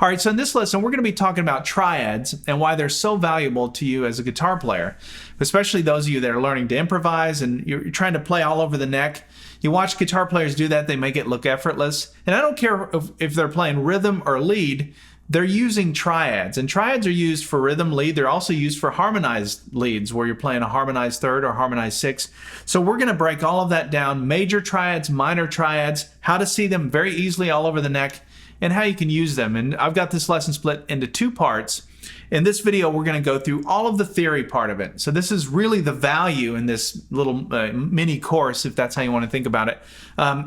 All right, so in this lesson, we're going to be talking about triads and why they're so valuable to you as a guitar player, especially those of you that are learning to improvise and you're trying to play all over the neck. You watch guitar players do that, they make it look effortless. And I don't care if they're playing rhythm or lead, they're using triads. And triads are used for rhythm lead. They're also used for harmonized leads where you're playing a harmonized third or harmonized sixth. So we're going to break all of that down, major triads, minor triads, how to see them very easily all over the neck, and how you can use them. And I've got this lesson split into two parts. In this video, we're going to go through all of the theory part of it. So this is really the value in this little mini course, if that's how you want to think about it.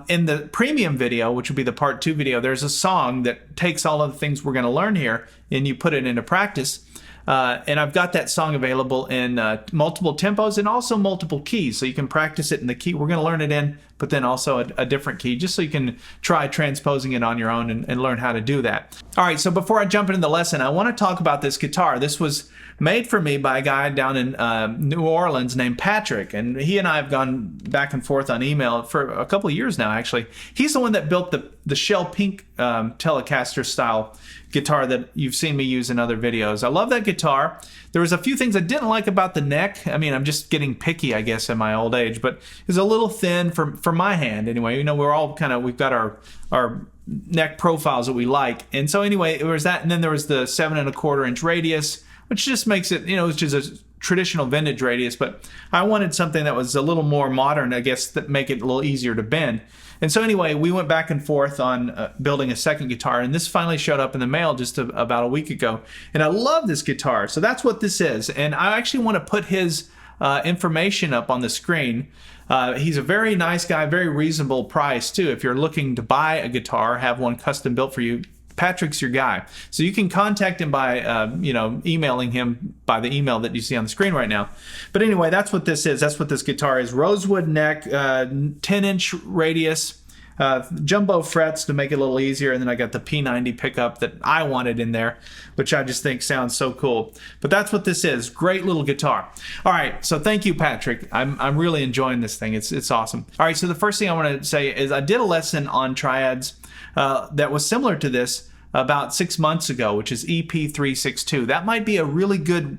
In the premium video, which would be the part 2 video, there's a song that takes all of the things we're going to learn here and you put it into practice. And I've got that song available in multiple tempos and also multiple keys, so you can practice it in the key we're going to learn it in, but then also a different key, just so you can try transposing it on your own and learn how to do that. All right, so before I jump into the lesson, I want to talk about this guitar. This was made for me by a guy down in New Orleans named Patrick, and he and I have gone back and forth on email for a couple of years now, actually. He's the one that built the Shell Pink Telecaster style guitar that you've seen me use in other videos. I love that guitar. There was a few things I didn't like about the neck. I mean, I'm just getting picky, I guess, in my old age, but it's a little thin for my hand anyway. You know, we're all we've got our neck profiles that we like. And so anyway, there was that, and then there was the 7 1/4 inch radius, which just makes it, you know, it's just a traditional vintage radius, but I wanted something that was a little more modern, I guess, that make it a little easier to bend. And so anyway, we went back and forth on building a second guitar, and this finally showed up in the mail just about a week ago. And I love this guitar, so that's what this is. And I actually want to put his information up on the screen. He's a very nice guy, very reasonable price too. If you're looking to buy a guitar, have one custom built for you, Patrick's your guy. So you can contact him by, emailing him by the email that you see on the screen right now. But anyway, that's what this is. That's what this guitar is. Rosewood neck, 10-inch radius, jumbo frets to make it a little easier. And then I got the P90 pickup that I wanted in there, which I just think sounds so cool. But that's what this is. Great little guitar. All right. So thank you, Patrick. I'm really enjoying this thing. It's awesome. All right. So the first thing I want to say is I did a lesson on triads that was similar to this about 6 months ago, which is EP362. That might be a really good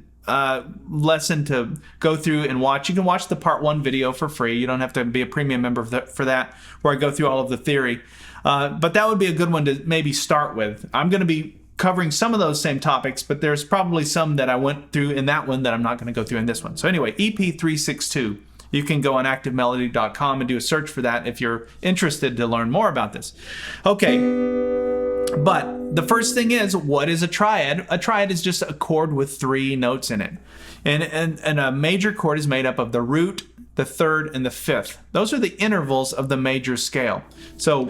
lesson to go through and watch. You can watch the part 1 video for free. You don't have to be a premium member for that, where I go through all of the theory. But that would be a good one to maybe start with. I'm going to be covering some of those same topics, but there's probably some that I went through in that one that I'm not going to go through in this one. So anyway, EP362. You can go on activemelody.com and do a search for that if you're interested to learn more about this. Okay, but the first thing is, what is a triad? A triad is just a chord with 3 notes in it. And a major chord is made up of the root, the third, and the fifth. Those are the intervals of the major scale. So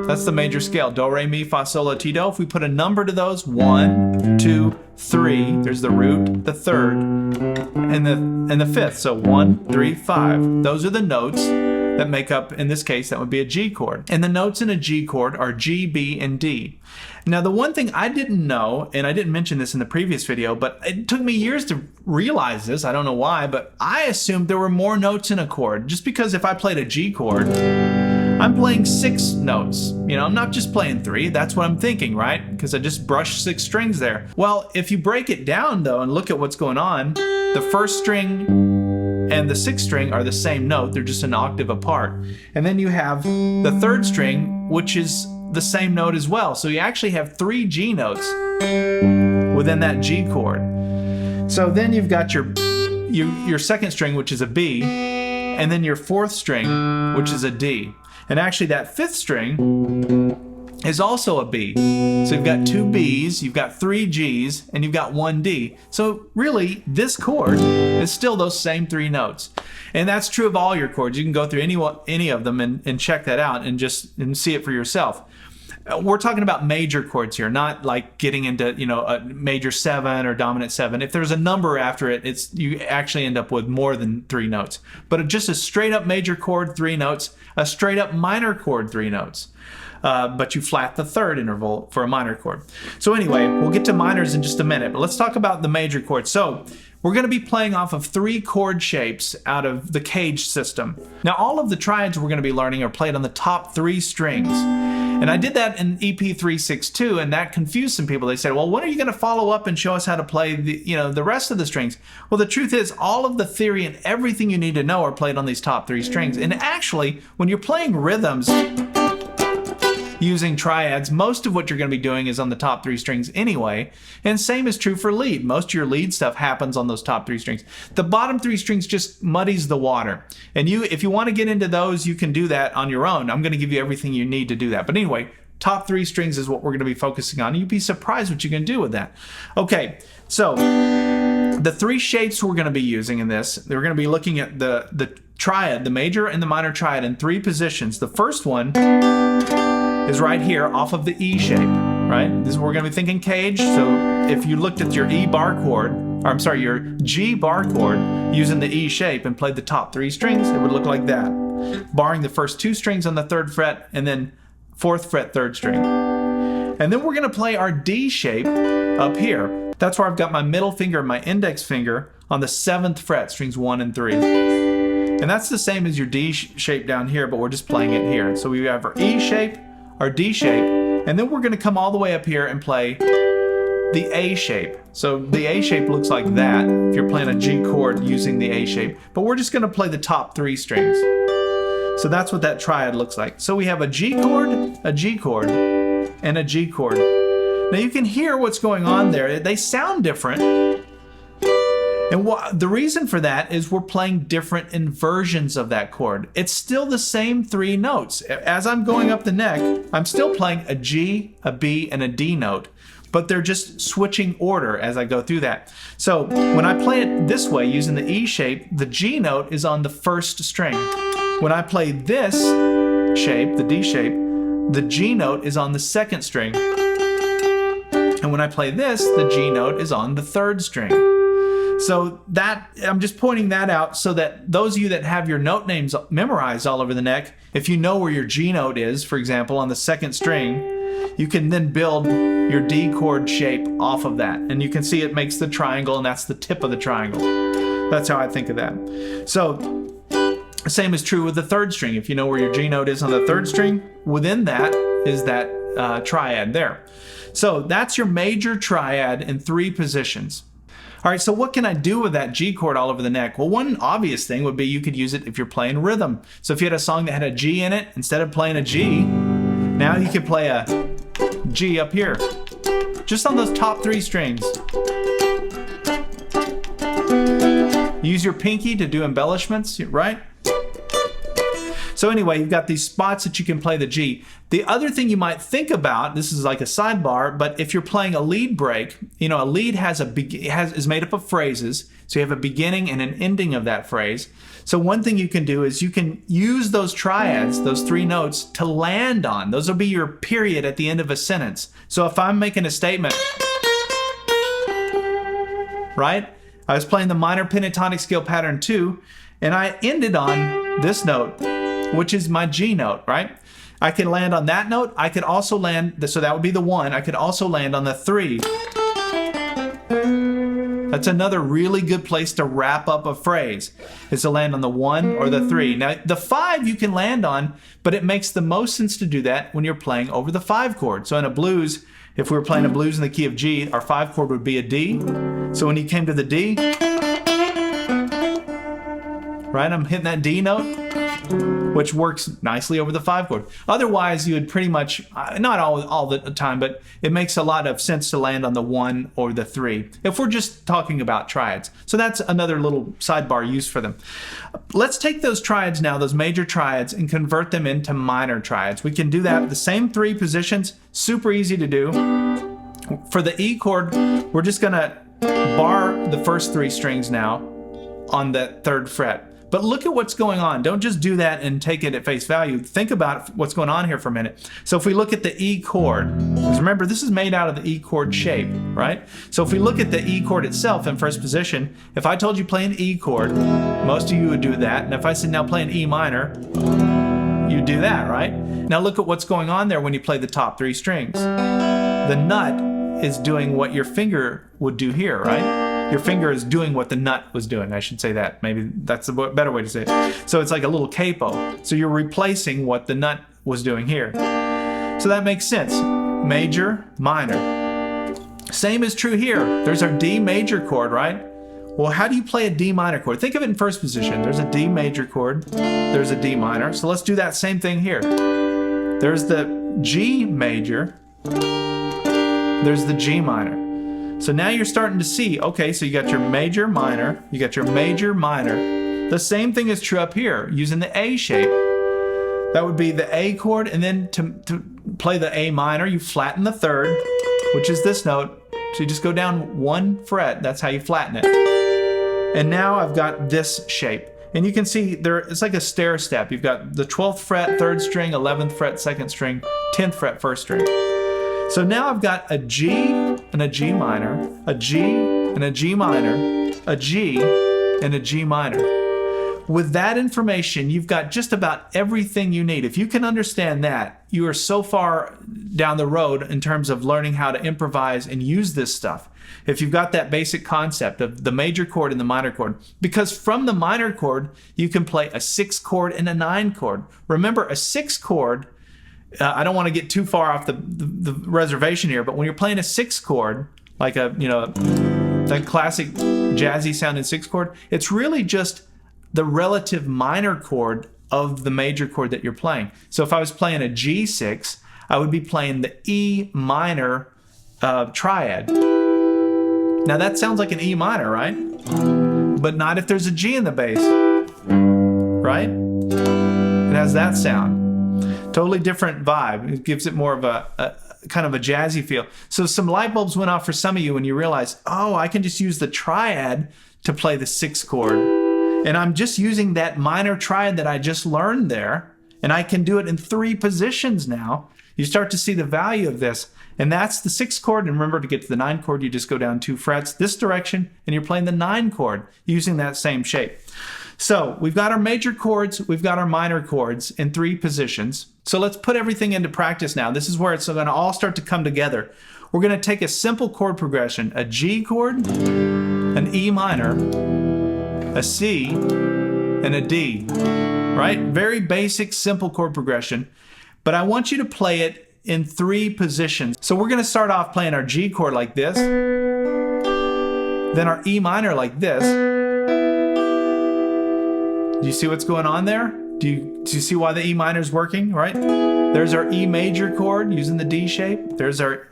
that's the major scale. Do, re, mi, fa, sol, la, ti, do. If we put a number to those, 1, 2, 3, there's the root, the third, and the fifth. So 1, 3, 5. Those are the notes that make up, in this case, that would be a G chord. And the notes in a G chord are G, B, and D. Now, the one thing I didn't know, and I didn't mention this in the previous video, but it took me years to realize this. I don't know why, but I assumed there were more notes in a chord. Just because if I played a G chord, I'm playing 6 notes. You know, I'm not just playing 3. That's what I'm thinking, right? Because I just brushed 6 strings there. Well, if you break it down, though, and look at what's going on, the first string and the 6th string are the same note. They're just an octave apart. And then you have the 3rd string, which is the same note as well. So you actually have 3 G notes within that G chord. So then you've got your 2nd string, which is a B, and then your 4th string, which is a D. And actually that 5th string is also a B. So you've got 2 Bs, you've got 3 Gs, and you've got 1 D. So really, this chord is still those same 3 notes. And that's true of all your chords. You can go through any of them and check that out and see it for yourself. We're talking about major chords here, not like getting into, you know, a major 7 or dominant 7. If there's a number after it, you actually end up with more than 3 notes. But just a straight up major chord, 3 notes, a straight up minor chord, 3 notes. But you flat the 3rd interval for a minor chord. So anyway, we'll get to minors in just a minute, but let's talk about the major chords. So we're going to be playing off of 3 chord shapes out of the Cage system. Now all of the triads we're going to be learning are played on the top 3 strings. And I did that in EP362, and that confused some people. They said, well, when are you going to follow up and show us how to play the rest of the strings? Well, the truth is, all of the theory and everything you need to know are played on these top 3 strings. And actually, when you're playing rhythms using triads, most of what you're going to be doing is on the top 3 strings anyway. And same is true for lead. Most of your lead stuff happens on those top 3 strings. The bottom 3 strings just muddies the water. And if you want to get into those, you can do that on your own. I'm going to give you everything you need to do that. But anyway, top 3 strings is what we're going to be focusing on. You'd be surprised what you can do with that. Okay, so the 3 shapes we're going to be using in this, we're going to be looking at the triad, the major and the minor triad in 3 positions. The first one is right here off of the E shape, right? We're going to be thinking cage. So if you looked at your E bar chord, or I'm sorry, your G bar chord using the E shape and played the top 3 strings, it would look like that, barring the first 2 strings on the 3rd fret and then 4th fret 3rd string. And then we're going to play our D shape up here. That's where I've got my middle finger and my index finger on the 7th fret, strings 1 and 3. And that's the same as your D shape down here, but we're just playing it here. So we have our E shape, our D shape, and then we're going to come all the way up here and play the A shape. So the A shape looks like that if you're playing a G chord using the A shape, but we're just going to play the top 3 strings. So that's what that triad looks like. So we have a G chord, a G chord, and a G chord. Now you can hear what's going on there. They sound different. And the reason for that is we're playing different inversions of that chord. It's still the same 3 notes. As I'm going up the neck, I'm still playing a G, a B, and a D note, but they're just switching order as I go through that. So when I play it this way using the E shape, the G note is on the 1st string. When I play this shape, the D shape, the G note is on the 2nd string. And when I play this, the G note is on the 3rd string. So that, I'm just pointing that out so that those of you that have your note names memorized all over the neck, if you know where your G note is, for example, on the 2nd string, you can then build your D chord shape off of that. And you can see it makes the triangle, and that's the tip of the triangle. That's how I think of that. So the same is true with the 3rd string. If you know where your G note is on the 3rd string, within that is that triad there. So that's your major triad in 3 positions. All right, so what can I do with that G chord all over the neck? Well, one obvious thing would be you could use it if you're playing rhythm. So if you had a song that had a G in it, instead of playing a G, now you could play a G up here, just on those top 3 strings. Use your pinky to do embellishments, right? So anyway, you've got these spots that you can play the G. The other thing you might think about, this is like a sidebar, but if you're playing a lead break, you know, a lead is made up of phrases. So you have a beginning and an ending of that phrase. So one thing you can do is you can use those triads, those 3 notes, to land on. Those will be your period at the end of a sentence. So if I'm making a statement, right? I was playing the minor pentatonic scale pattern 2, and I ended on this note, which is my G note, right? I can land on that note. I could also land, so that would be the 1. I could also land on the 3. That's another really good place to wrap up a phrase, is to land on the 1 or the 3. Now, the 5 you can land on, but it makes the most sense to do that when you're playing over the 5 chord. So in a blues, if we were playing a blues in the key of G, our 5 chord would be a D. So when you came to the D, right, I'm hitting that D note, which works nicely over the 5 chord. Otherwise, you would pretty much, not all the time, but it makes a lot of sense to land on the 1 or the 3, if we're just talking about triads. So that's another little sidebar use for them. Let's take those triads now, those major triads, and convert them into minor triads. We can do that with the same 3 positions, super easy to do. For the E chord, we're just gonna bar the first 3 strings now on that 3rd fret. But look at what's going on. Don't just do that and take it at face value. Think about what's going on here for a minute. So if we look at the E chord, because remember, this is made out of the E chord shape, right? So if we look at the E chord itself in first position, if I told you play an E chord, most of you would do that. And if I said now play an E minor, you'd do that, right? Now look at what's going on there when you play the top 3 strings. The nut is doing what your finger would do here, right? Your finger is doing what the nut was doing. I should say that. Maybe that's a better way to say it. So it's like a little capo. So you're replacing what the nut was doing here. So that makes sense. Major, minor. Same is true here. There's our D major chord, right? Well, how do you play a D minor chord? Think of it in first position. There's a D major chord. There's a D minor. So let's do that same thing here. There's the G major. There's the G minor. So now you're starting to see, okay, so you got your major, minor. You got your major, minor. The same thing is true up here using the A shape. That would be the A chord, and then to play the A minor, you flatten the third, which is this note. So you just go down 1 fret. That's how you flatten it. And now I've got this shape. And you can see there, it's like a stair step. You've got the 12th fret, 3rd string, 11th fret, 2nd string, 10th fret, 1st string. So now I've got a G and a G minor, a G and a G minor, a G and a G minor. With that information, you've got just about everything you need. If you can understand that, you are so far down the road in terms of learning how to improvise and use this stuff. If you've got that basic concept of the major chord and the minor chord, because from the minor chord, you can play a 6 chord and a 9 chord. Remember, a 6 chord, I don't want to get too far off the reservation here, but when you're playing a 6 chord, like that classic jazzy sounding 6 chord, it's really just the relative minor chord of the major chord that you're playing. So if I was playing a G6, I would be playing the E minor triad. Now that sounds like an E minor, right? But not if there's a G in the bass, right? It has that sound. Totally different vibe. It gives it more of a kind of a jazzy feel. So some light bulbs went off for some of you when you realized, oh, I can just use the triad to play the 6 chord. And I'm just using that minor triad that I just learned there, and I can do it in 3 positions now. You start to see the value of this, and that's the 6 chord. And remember, to get to the 9 chord, you just go down 2 frets this direction, and you're playing the 9 chord using that same shape. So we've got our major chords, we've got our minor chords in 3 positions. So let's put everything into practice now. This is where it's going to all start to come together. We're going to take a simple chord progression, a G chord, an E minor, a C, and a D, right? Very basic, simple chord progression. But I want you to play it in 3 positions. So we're going to start off playing our G chord like this, then our E minor like this. Do you see what's going on there? Do you see why the E minor is working, right? There's our E major chord using the D shape. There's our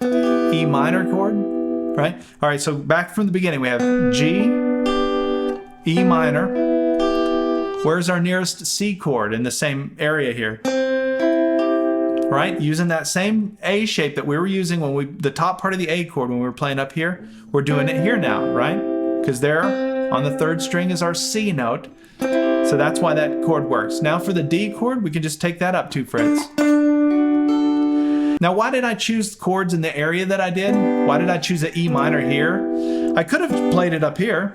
E minor chord, right? All right, so back from the beginning, we have G, E minor. Where's our nearest C chord in the same area here? Right? Using that same A shape that we were using when the top part of the A chord when we were playing up here, we're doing it here now, right? Because there on the 3rd string is our C note. So that's why that chord works. Now for the D chord, we can just take that up 2 frets. Now, why did I choose chords in the area that I did? Why did I choose an E minor here? I could have played it up here,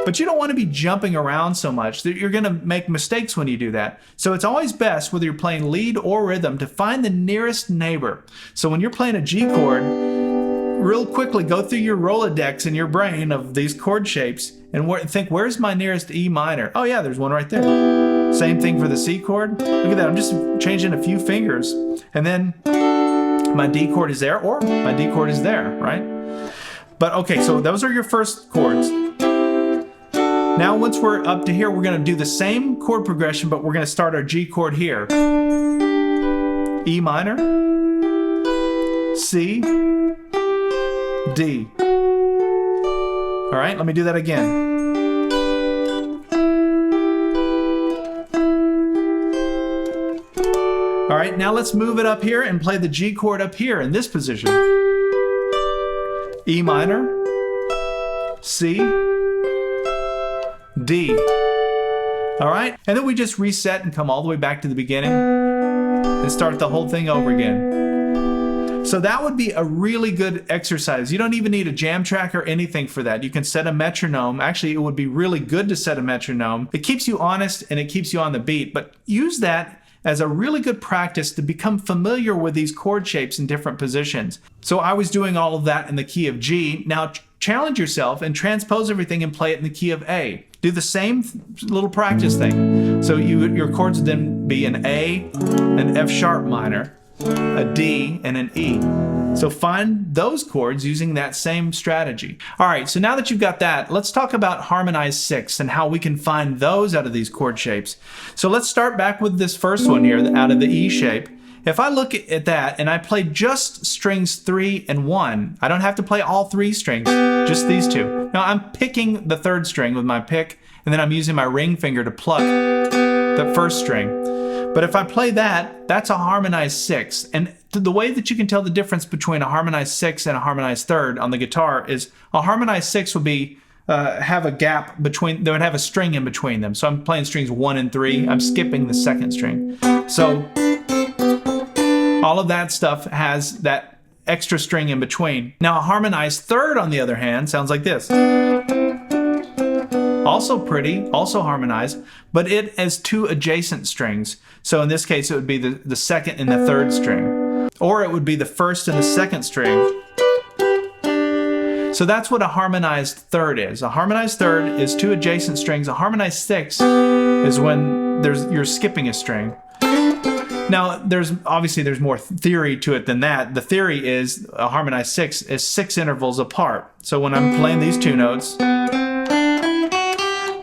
but you don't want to be jumping around so much that you're going to make mistakes when you do that. So it's always best, whether you're playing lead or rhythm, to find the nearest neighbor. So when you're playing a G chord, real quickly go through your Rolodex in your brain of these chord shapes and think, where's my nearest E minor? Oh yeah, there's one right there. Same thing for the C chord. Look at that, I'm just changing a few fingers. And then my D chord is there, or my D chord is there, right? But okay, so those are your first chords. Now once we're up to here, we're going to do the same chord progression, but we're going to start our G chord here. E minor, C, D. All right, let me do that again. All right, now let's move it up here and play the G chord up here in this position. E minor, C, D. All right, and then we just reset and come all the way back to the beginning and start the whole thing over again. So that would be a really good exercise. You don't even need a jam track or anything for that. You can set a metronome. Actually, it would be really good to set a metronome. It keeps you honest and it keeps you on the beat, but use that as a really good practice to become familiar with these chord shapes in different positions. So I was doing all of that in the key of G. Now challenge yourself and transpose everything and play it in the key of A. Do the same little practice thing. So your chords would then be an A, an F sharp minor, a D, and an E. So find those chords using that same strategy. All right, so now that you've got that, let's talk about harmonized sixths and how we can find those out of these chord shapes. So let's start back with this first one here, out of the E shape. If I look at that and I play just strings 3 and 1, I don't have to play all 3 strings, just these 2. Now I'm picking the 3rd string with my pick, and then I'm using my ring finger to pluck the 1st string. But if I play that, that's a harmonized 6th. And the way that you can tell the difference between a harmonized 6th and a harmonized 3rd on the guitar is a harmonized 6th would be have a gap between, they would have a string in between them. So I'm playing strings 1 and 3. I'm skipping the 2nd string. So all of that stuff has that extra string in between. Now a harmonized 3rd, on the other hand, sounds like this. Also pretty, also harmonized, but it has 2 adjacent strings. So in this case, it would be the 2nd and the 3rd string. Or it would be the 1st and the 2nd string. So that's what a harmonized 3rd is. A harmonized 3rd is 2 adjacent strings. A harmonized 6th is when you're skipping a string. Now, there's more theory to it than that. The theory is a harmonized 6th is 6 intervals apart. So when I'm playing these 2 notes,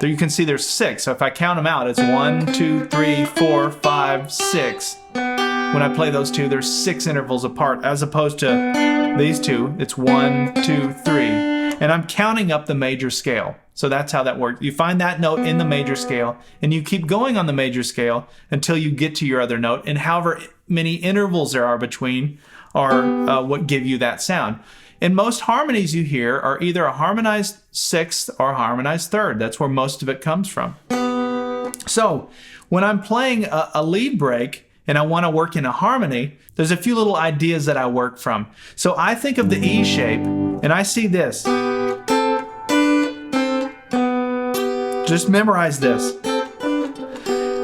there you can see there's 6. So if I count them out, it's 1, 2, 3, 4, 5, 6. When I play those 2, there's 6 intervals apart, as opposed to these 2, it's 1, 2, 3. And I'm counting up the major scale. So that's how that works. You find that note in the major scale, and you keep going on the major scale until you get to your other note, and however many intervals there are between are what give you that sound. And most harmonies you hear are either a harmonized 6th or a harmonized 3rd. That's where most of it comes from. So when I'm playing a lead break and I want to work in a harmony, there's a few little ideas that I work from. So I think of the E shape and I see this. Just memorize this.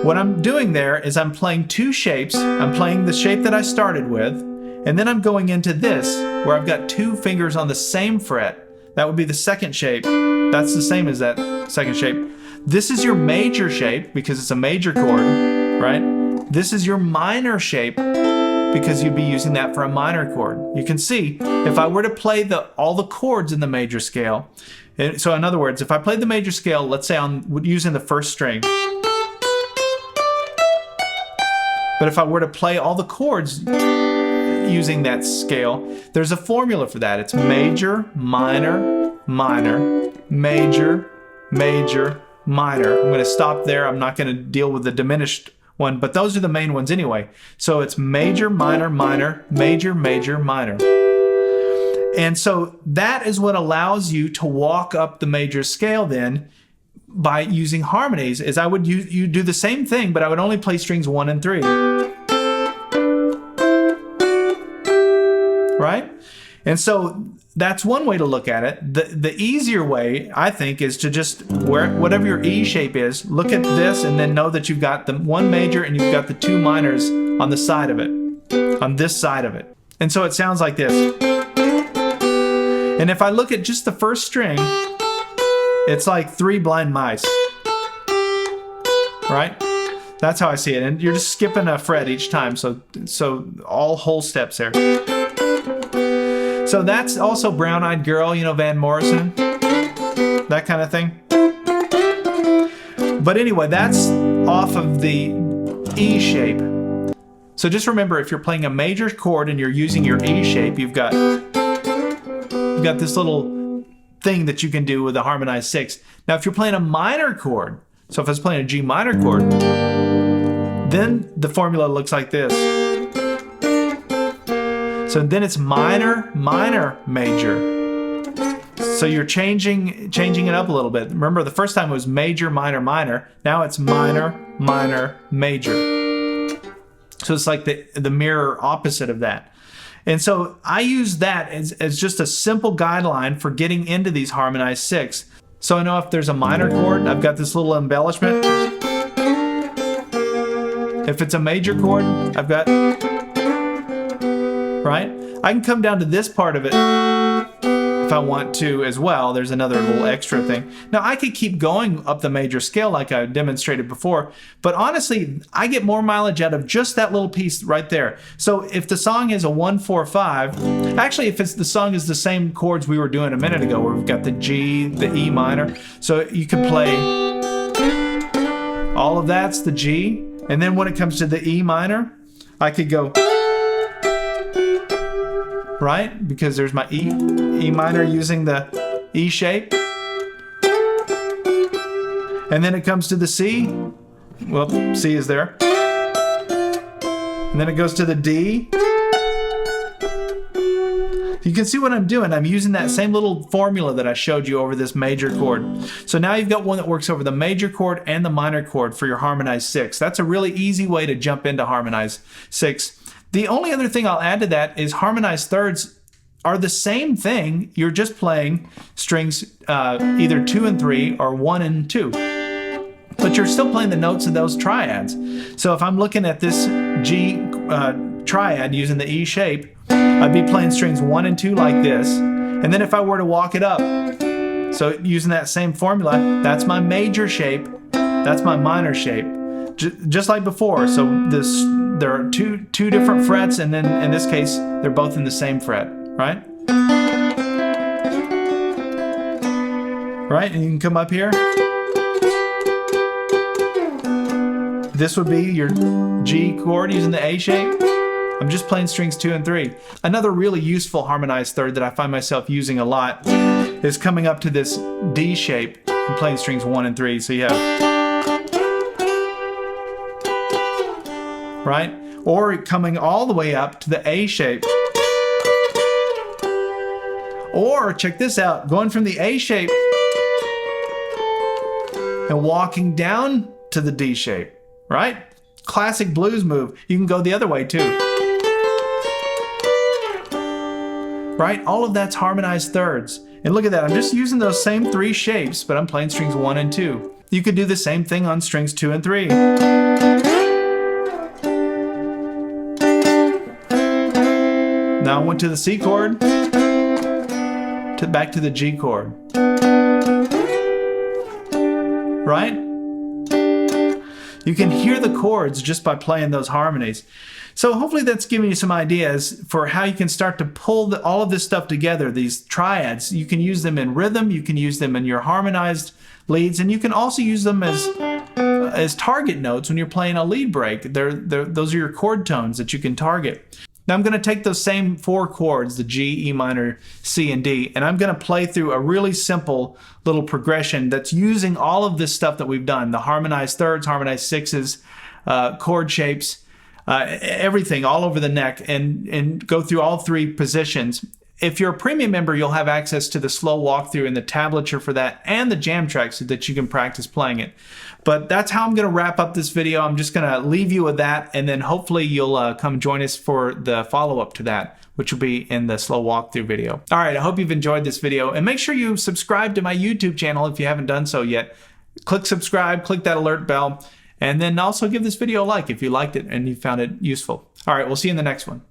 What I'm doing there is I'm playing 2 shapes. I'm playing the shape that I started with, and then I'm going into this, where I've got 2 fingers on the same fret. That would be the 2nd shape. That's the same as that 2nd shape. This is your major shape, because it's a major chord, right? This is your minor shape, because you'd be using that for a minor chord. You can see, if I were to play all the chords in the major scale, so in other words, if I played the major scale, let's say using the 1st string, but if I were to play all the chords using that scale, there's a formula for that. It's major, minor, minor, major, major, minor. I'm going to stop there. I'm not going to deal with the diminished one, but those are the main ones anyway. So it's major, minor, minor, major, major, minor. And so that is what allows you to walk up the major scale then by using harmonies. Is I would you do the same thing, but I would only play strings 1 and 3. Right? And so that's one way to look at it. The easier way, I think, is to just, whatever your E shape is, look at this and then know that you've got the 1 major and you've got the 2 minors on the side of it, on this side of it. And so it sounds like this. And if I look at just the 1st string, it's like 3 blind mice. Right? That's how I see it. And you're just skipping a fret each time. So all whole steps there. So that's also Brown Eyed Girl, Van Morrison, that kind of thing. But anyway, that's off of the E shape. So just remember, if you're playing a major chord and you're using your E shape, you've got this little thing that you can do with a harmonized 6th. Now, if you're playing a minor chord, so if I was playing a G minor chord, then the formula looks like this. So then it's minor, minor, major. So you're changing it up a little bit. Remember, the first time it was major, minor, minor. Now it's minor, minor, major. So it's like the mirror opposite of that. And so I use that as just a simple guideline for getting into these harmonized 6ths. So I know if there's a minor chord, I've got this little embellishment. If it's a major chord, I've got, right? I can come down to this part of it. If if I want to as well. There's another little extra thing. Now I could keep going up the major scale like I demonstrated before, but honestly, I get more mileage out of just that little piece right there. So if the song is a 1-4-5, actually if the song is the same chords we were doing a minute ago, where we've got the G, the E minor, so you could play all of that's the G, and then when it comes to the E minor, I could go, right? Because there's my E minor using the E shape. And then it comes to the C. Well, C is there. And then it goes to the D. You can see what I'm doing. I'm using that same little formula that I showed you over this major chord. So now you've got one that works over the major chord and the minor chord for your harmonized 6. That's a really easy way to jump into harmonized 6. The only other thing I'll add to that is harmonized thirds are the same thing. You're just playing strings either 2 and 3 or 1 and 2. But you're still playing the notes of those triads. So if I'm looking at this G triad using the E shape, I'd be playing strings 1 and 2 like this. And then if I were to walk it up, so using that same formula, that's my major shape, that's my minor shape. Just like before. So there are two different frets, and then in this case they're both in the same fret, right? Right, and you can come up here. This would be your G chord using the A shape. I'm just playing strings 2 and 3. Another really useful harmonized third that I find myself using a lot is coming up to this D shape and playing strings 1 and 3. So you have, right? Or coming all the way up to the A shape. Or, check this out, going from the A shape and walking down to the D shape, right? Classic blues move. You can go the other way too. Right? All of that's harmonized thirds. And look at that, I'm just using those same 3 shapes, but I'm playing strings 1 and 2. You could do the same thing on strings 2 and 3. Now I went to the C chord, back to the G chord. Right? You can hear the chords just by playing those harmonies. So hopefully that's giving you some ideas for how you can start to pull all of this stuff together, these triads. You can use them in rhythm, you can use them in your harmonized leads, and you can also use them as target notes when you're playing a lead break. Those are your chord tones that you can target. Now I'm going to take those same 4 chords, the G, E minor, C, and D, and I'm going to play through a really simple little progression that's using all of this stuff that we've done, the harmonized thirds, harmonized sixes, chord shapes, everything all over the neck, and go through all 3 positions. If you're a premium member, you'll have access to the slow walkthrough and the tablature for that and the jam track so that you can practice playing it. But that's how I'm going to wrap up this video. I'm just going to leave you with that, and then hopefully you'll come join us for the follow-up to that, which will be in the slow walkthrough video. All right, I hope you've enjoyed this video, and make sure you subscribe to my YouTube channel if you haven't done so yet. Click subscribe, click that alert bell, and then also give this video a like if you liked it and you found it useful. All right, we'll see you in the next one.